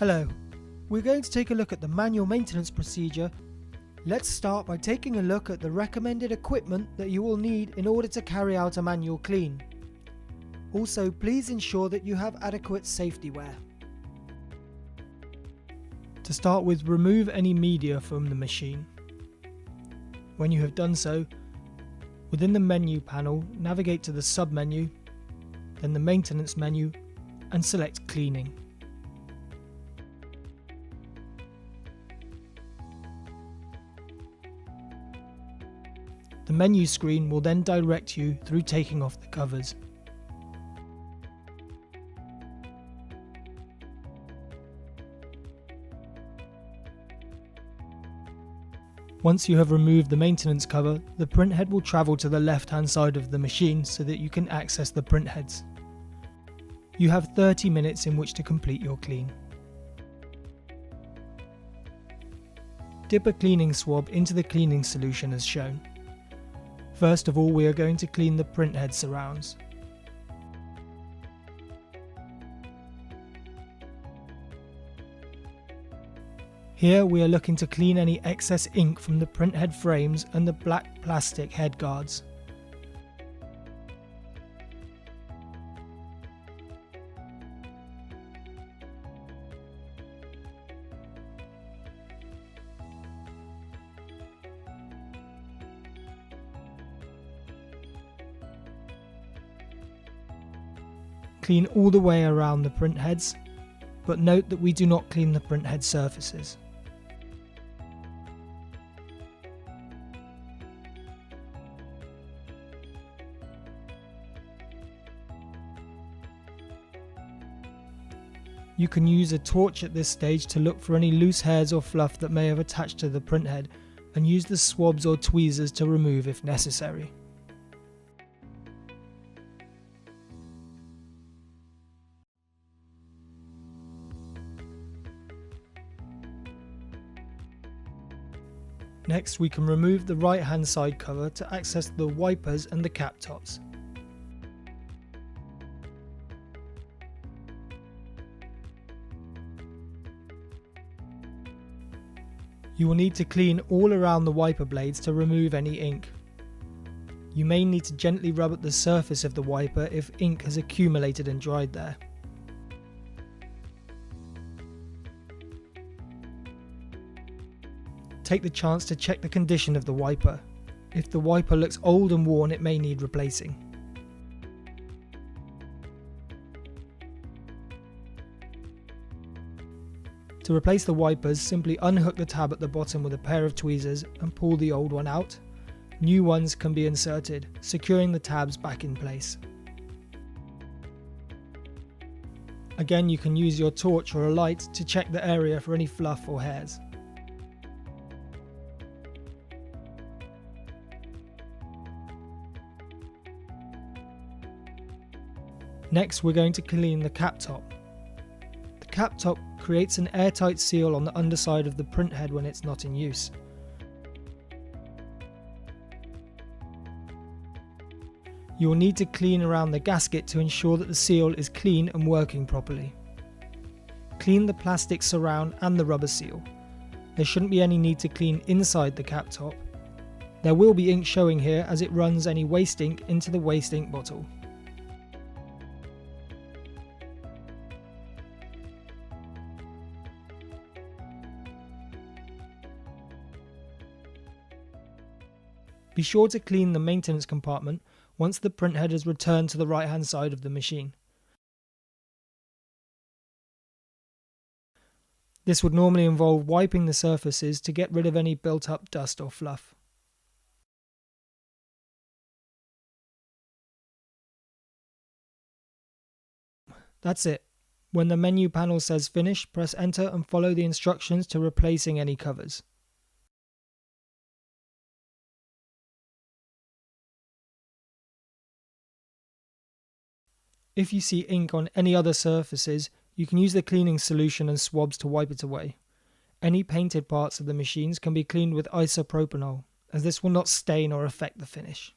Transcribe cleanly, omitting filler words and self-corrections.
Hello, we're going to take a look at the manual maintenance procedure. Let's start by taking a look at the recommended equipment that you will need in order to carry out a manual clean. Also, please ensure that you have adequate safety wear. To start with, remove any media from the machine. When you have done so, within the menu panel, navigate to the sub-menu, then the maintenance menu, and select cleaning. The menu screen will then direct you through taking off the covers. Once you have removed the maintenance cover, the printhead will travel to the left-hand side of the machine so that you can access the printheads. You have 30 minutes in which to complete your clean. Dip a cleaning swab into the cleaning solution as shown. First of all, we are going to clean the printhead surrounds. Here we are looking to clean any excess ink from the printhead frames and the black plastic head guards. Clean all the way around the printheads, but note that we do not clean the printhead surfaces. You can use a torch at this stage to look for any loose hairs or fluff that may have attached to the printhead, and use the swabs or tweezers to remove if necessary. Next, we can remove the right hand side cover to access the wipers and the cap tops. You will need to clean all around the wiper blades to remove any ink. You may need to gently rub at the surface of the wiper if ink has accumulated and dried there. Take the chance to check the condition of the wiper. If the wiper looks old and worn, it may need replacing. To replace the wipers, simply unhook the tab at the bottom with a pair of tweezers and pull the old one out. New ones can be inserted, securing the tabs back in place. Again, you can use your torch or a light to check the area for any fluff or hairs. Next, we're going to clean the cap top. The cap top creates an airtight seal on the underside of the printhead when it's not in use. You will need to clean around the gasket to ensure that the seal is clean and working properly. Clean the plastic surround and the rubber seal. There shouldn't be any need to clean inside the cap top. There will be ink showing here as it runs any waste ink into the waste ink bottle. Be sure to clean the maintenance compartment once the printhead has returned to the right hand side of the machine. This would normally involve wiping the surfaces to get rid of any built up dust or fluff. That's it. When the menu panel says finish, press enter and follow the instructions to replacing any covers. If you see ink on any other surfaces, you can use the cleaning solution and swabs to wipe it away. Any painted parts of the machines can be cleaned with isopropanol, as this will not stain or affect the finish.